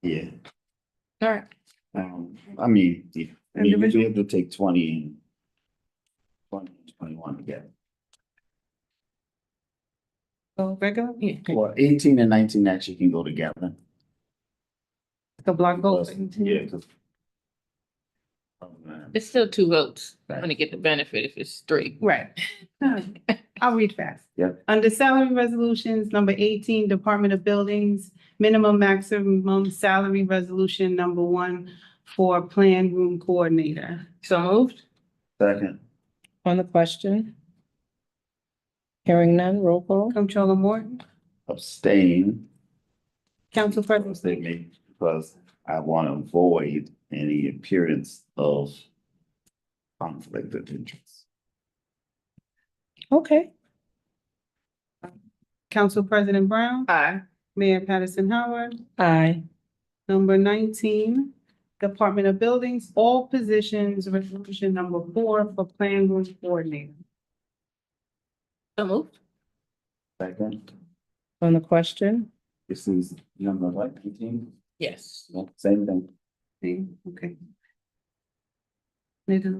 yeah, All right. I mean, yeah, I mean, you'll be able to take 20 and 21 together. So regular, Yeah. Well, 18 and 19 actually can go together. the block vote. Plus, yeah, 'cause- It's still two votes. I'm gonna get the benefit if it's three. Right. I'll read fast. Yep. Under salary resolutions, number 18, Department of Buildings, minimum maximum salary resolution number 1 for plan room coordinator. So moved? Second, On the question? Hearing none, roll call. Comptroller Morton, abstain, Council President they King. make, because I want to avoid any appearance of conflict of interest. Okay. Council President Brown, Aye. Mayor Patterson Howard. Aye. Number 19, Department of Buildings, all positions, resolution number 4 for plan room coordinator. So moved? Second, On the question? this is number what, 19? Yes. Same thing. Okay. Need a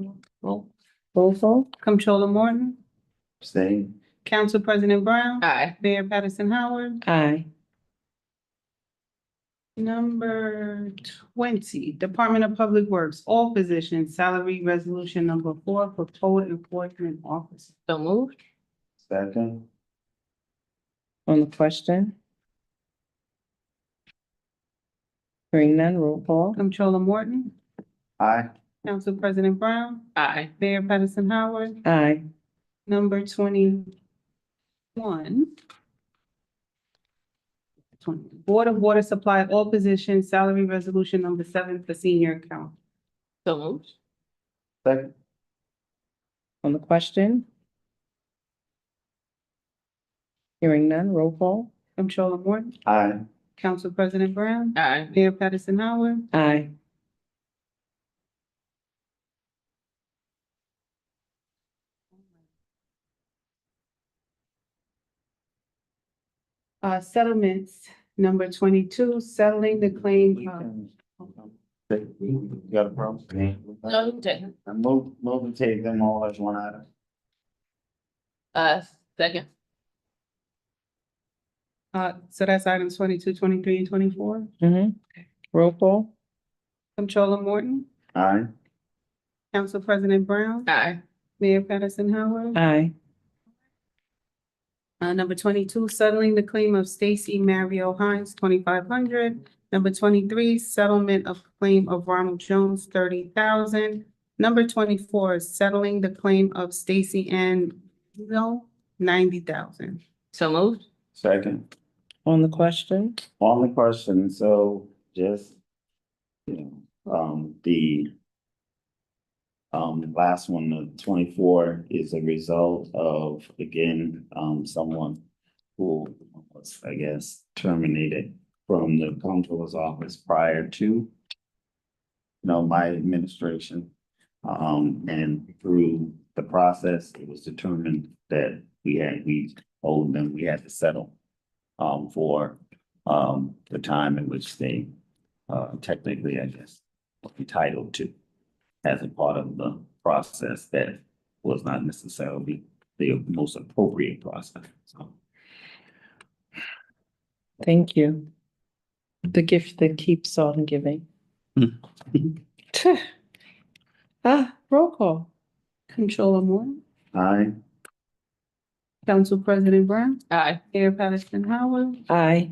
roll. Roll call? Comptroller Morton, Abstain, Council President Brown, Aye. Mayor Patterson Howard. Aye. Number 20, Department of Public Works, all positions, salary resolution number 4 for code enforcement officer. So moved? second, On the question? Hearing none, roll call. Comptroller Morton, aye, Council President Brown, Aye. Mayor Patterson Howard. Aye. Number 21. Board of Water Supply, all positions, salary resolution number 7 for senior account. So moved? second, On the question? Hearing none, roll call. Comptroller Morton, aye, Council President Brown, Aye. Mayor Patterson Howard. Aye. Settlements, number 22, settling the claim You got a problem? No, you can take it. I move to take them all as one item. Second? so that's items 22, 23, and 24. Mm-hmm. Roll call? Comptroller Morton, Aye, Council President Brown, Aye. Mayor Patterson Howard. Aye. Number 22, settling the claim of Stacy Mario Hines, 2,500. Number 23, settlement of claim of Ronald Jones, 30,000. Number 24, settling the claim of Stacy Ann Uzo, 90,000. So moved? second. On the question? On the question, so just, you know, the last one, the 24 is a result of, again, someone who was, I guess, terminated from the comptroller's office prior to, you know, my administration. And through the process, it was determined that we owed them, we had to settle for the time in which they technically, I guess, were entitled to as a part of the process that was not necessarily the most appropriate process. So, Thank you. The gift that keeps on giving. Roll call. Comptroller Morton, aye, Council President Brown, Aye. Mayor Patterson Howard. Aye.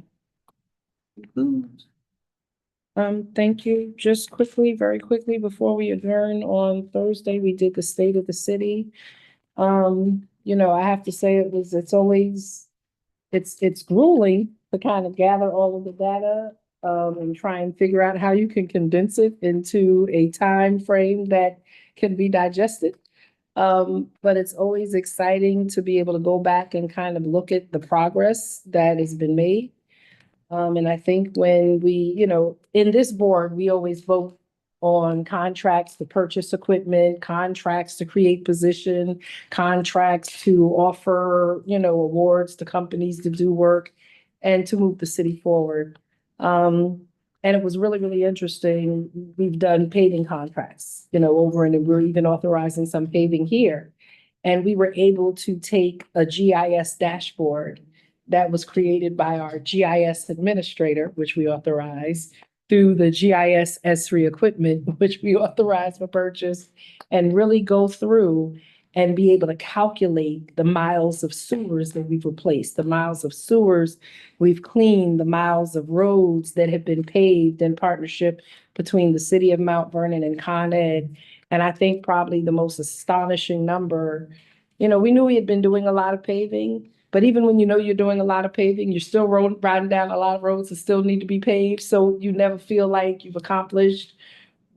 Thank you. Just quickly, very quickly, before we adjourn on Thursday, we did the state of the city. You know, I have to say it's grueling to kind of gather all of the data, and try and figure out how you can condense it into a time frame that can be digested. But it's always exciting to be able to go back and kind of look at the progress that has been made. And I think when we, you know, in this board, we always vote on contracts to purchase equipment, contracts to create position, contracts to offer, you know, awards to companies to do work. and to move the city forward. And it was really, really interesting. We've done paving contracts, over and we're even authorizing some paving here. And we were able to take a GIS dashboard that was created by our GIS administrator, which we authorized, through the GIS S3 equipment, which we authorized for purchase, and really go through and be able to calculate the miles of sewers that we've replaced, the miles of sewers we've cleaned, the miles of roads that have been paved in partnership between the city of Mount Vernon and Con Ed. And I think probably the most astonishing number, we knew we had been doing a lot of paving, but even when you're doing a lot of paving, you're still riding down a lot of roads that still need to be paved. So you never feel like you've accomplished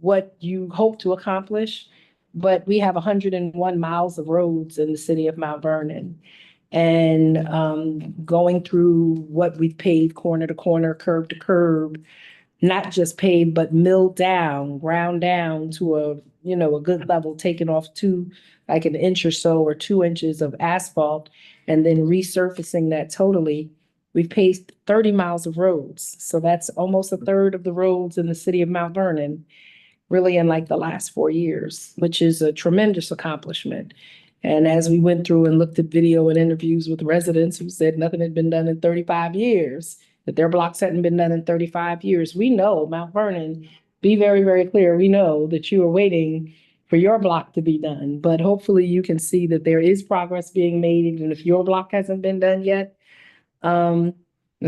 what you hope to accomplish. But we have 101 miles of roads in the city of Mount Vernon. And going through what we've paved corner to corner, curb to curb, not just paved, but milled down, ground down to a good level, taking off like an inch or so or 2 inches of asphalt, and then resurfacing that totally. We've paved 30 miles of roads. So that's almost a third of the roads in the city of Mount Vernon, really in like the last 4 years, which is a tremendous accomplishment. And as we went through and looked at video and interviews with residents who said nothing had been done in 35 years, that their blocks hadn't been done in 35 years, we know, Mount Vernon, be very, very clear, we know that you are waiting for your block to be done. But hopefully you can see that there is progress being made, even if your block hasn't been done yet. And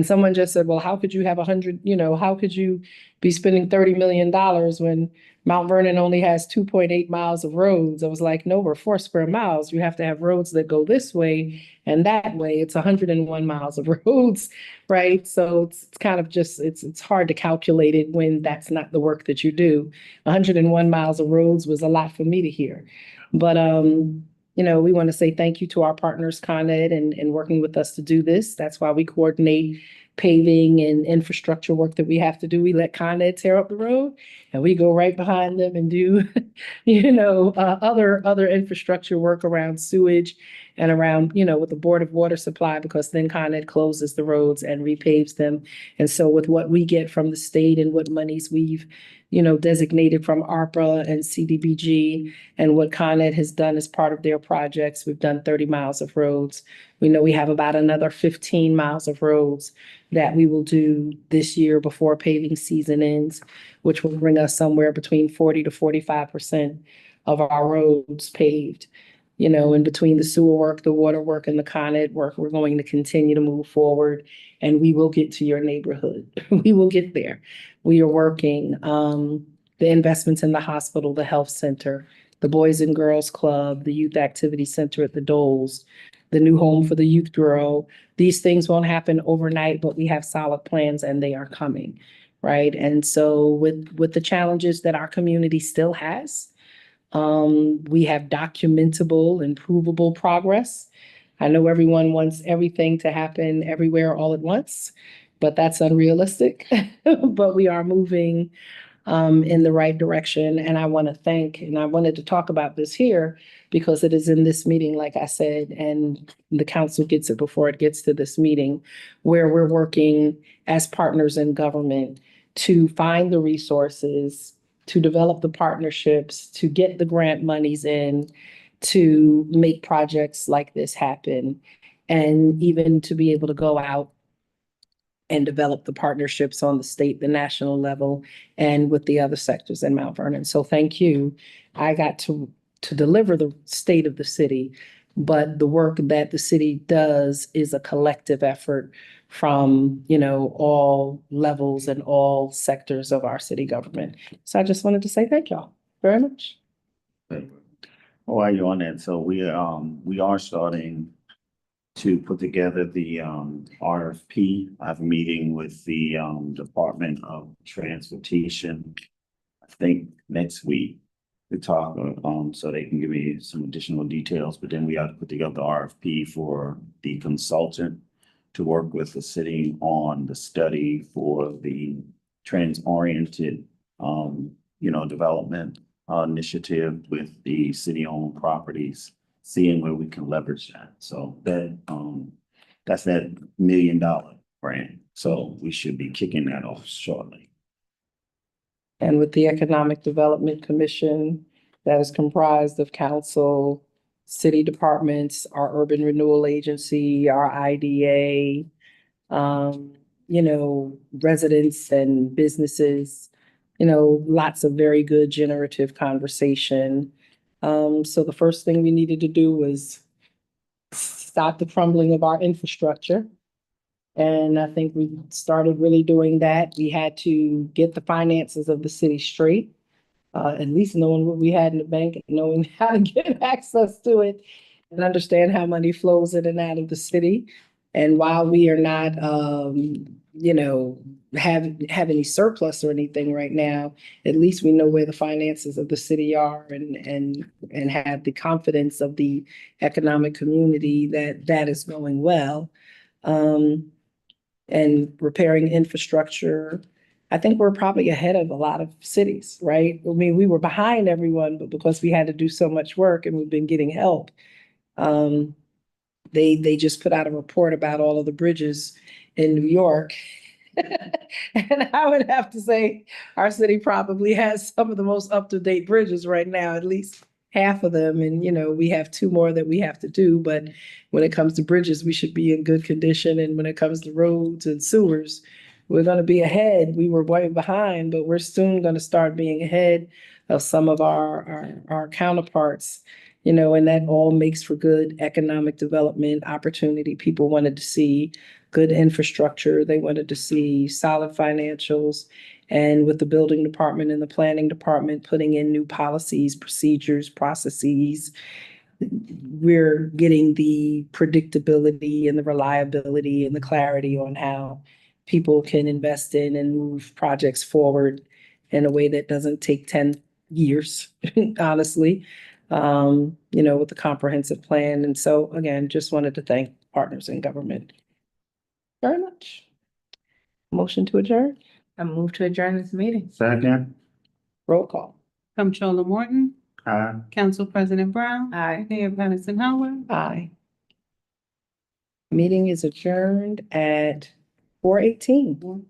someone just said, well, how could you have 100, how could you be spending $30 million when Mount Vernon only has 2.8 miles of roads? I was like, no, we're 4 square miles. You have to have roads that go this way and that way. It's 101 miles of roads, right? So it's kind of just, it's hard to calculate it when that's not the work that you do. 101 miles of roads was a lot for me to hear. But, we want to say thank you to our partners, Con Ed, and working with us to do this. That's why we coordinate paving and infrastructure work that we have to do. We let Con Ed tear up the road and we go right behind them and do, other infrastructure work around sewage and around, with the Board of Water Supply, because then Con Ed closes the roads and repaves them. And so with what we get from the state and what monies we've, designated from ARPA and CDBG, and what Con Ed has done as part of their projects, we've done 30 miles of roads. We know we have about another 15 miles of roads that we will do this year before paving season ends, which will bring us somewhere between 40 to 45% of our roads paved. In between the sewer work, the water work, and the Con Ed work, we're going to continue to move forward, and we will get to your neighborhood. We will get there. We are working, the investments in the hospital, the health center, the Boys and Girls Club, the Youth Activity Center at the Doles, the new home for the Youth Bureau. These things won't happen overnight, but we have solid plans and they are coming, right? And so with the challenges that our community still has, we have documentable and provable progress. I know everyone wants everything to happen everywhere all at once, but that's unrealistic. But we are moving in the right direction. And I want to thank, and I wanted to talk about this here because it is in this meeting, like I said, and the council gets it before it gets to this meeting, where we're working as partners in government to find the resources, to develop the partnerships, to get the grant monies in, to make projects like this happen, and even to be able to go out and develop the partnerships on the state, the national level, and with the other sectors in Mount Vernon. So thank you. I got to deliver the state of the city, but the work that the city does is a collective effort from, all levels and all sectors of our city government. So I just wanted to say thank y'all very much. While you're on that, so we are starting to put together the RFP. I have a meeting with the Department of Transportation, I think next week, to talk, so they can give me some additional details, but then we have to put together the RFP for the consultant to work with the city on the study for the trans-oriented, development initiative with the city-owned properties, seeing where we can leverage that. So that's that $1 million grant. So we should be kicking that off shortly. And with the Economic Development Commission, that is comprised of council, city departments, our urban renewal agency, our IDA, residents and businesses, lots of very good generative conversation. So the first thing we needed to do was stop the crumbling of our infrastructure. And I think we started really doing that. We had to get the finances of the city straight. At least knowing what we had in the bank, and knowing how to get access to it and understand how money flows in and out of the city. And while we are not, have any surplus or anything right now, at least we know where the finances of the city are and have the confidence of the economic community that that is going well. And repairing infrastructure. I think we're probably ahead of a lot of cities, right? I mean, we were behind everyone, but because we had to do so much work and we've been getting help, they just put out a report about all of the bridges in New York. And I would have to say our city probably has some of the most up-to-date bridges right now, at least half of them. And, we have 2 more that we have to do. But when it comes to bridges, we should be in good condition. And when it comes to roads and sewers, we're going to be ahead. We were way behind, but we're soon going to start being ahead of some of our counterparts, and that all makes for good economic development opportunity. People wanted to see good infrastructure. They wanted to see solid financials. And with the building department and the planning department putting in new policies, procedures, processes, we're getting the predictability and the reliability and the clarity on how people can invest in and move projects forward in a way that doesn't take 10 years, honestly, with the comprehensive plan. And so, again, just wanted to thank partners in government very much. Motion to adjourn, I move to adjourn this meeting. Second, roll call. Comptroller Morton, aye. Council President Brown, Aye. Mayor Patterson Howard. Aye. Meeting is adjourned at 4:18.